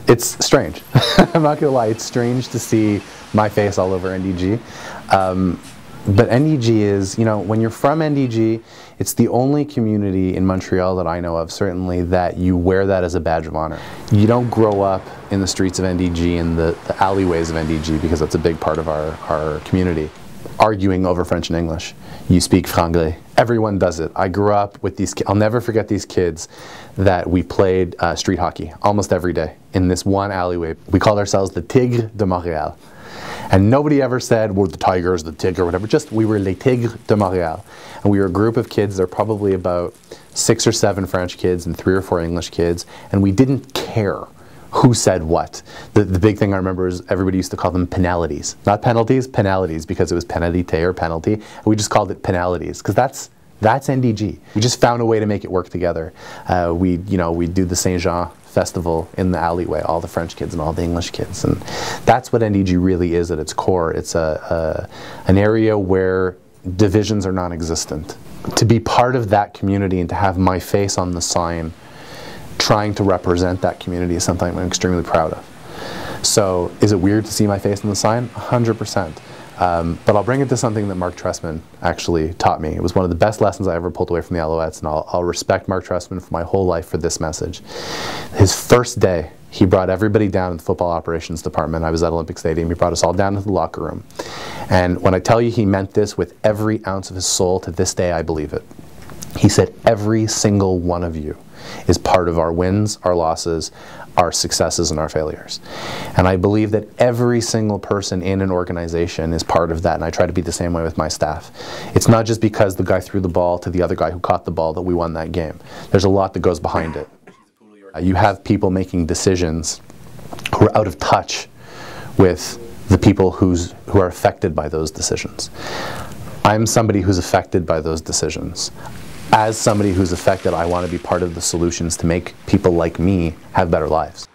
It's strange. I'm not gonna lie, it's strange to see my face all over N.D.G. But N.D.G is, you know, when you're from N.D.G, it's the only community in Montreal that I know of, certainly, that you wear that as a badge of honor. You don't grow up in the streets of N.D.G, in the alleyways of N.D.G, because that's a big part of our community, arguing over French and English. You speak franglais. Everyone does it. I grew up with these kids. I'll never forget these kids that we played street hockey almost every day in this one alleyway. We called ourselves the Tigres de Montréal. And nobody ever said we're the Tigers, the Tigre, or whatever. Just we were les Tigres de Montréal. And we were a group of kids. There were probably about 6 or 7 French kids and 3 or 4 English kids. And we didn't care who said what. The big thing I remember is everybody used to call them penalties. Not penalties, penalties, because it was penalité or penalty. And we just called it penalties, because that's N.D.G. We just found a way to make it work together. We do the Saint-Jean festival in the alleyway, all the French kids and all the English kids. And that's what N.D.G really is at its core. It's an area where divisions are non-existent. To be part of that community and to have my face on the sign trying to represent that community is something I'm extremely proud of. So is it weird to see my face on the sign? 100%. But I'll bring it to something that Mark Trestman actually taught me. It was one of the best lessons I ever pulled away from the Alouettes, and I'll respect Mark Trestman for my whole life for this message. His first day, he brought everybody down to the football operations department. I was at Olympic Stadium. He brought us all down to the locker room. And when I tell you he meant this with every ounce of his soul, to this day I believe it. He said, every single one of you is part of our wins, our losses, our successes, and our failures. And I believe that every single person in an organization is part of that, and I try to be the same way with my staff. It's not just because the guy threw the ball to the other guy who caught the ball that we won that game. There's a lot that goes behind it. You have people making decisions who are out of touch with the people who are affected by those decisions. I'm somebody who's affected by those decisions. As somebody who's affected, I want to be part of the solutions to make people like me have better lives.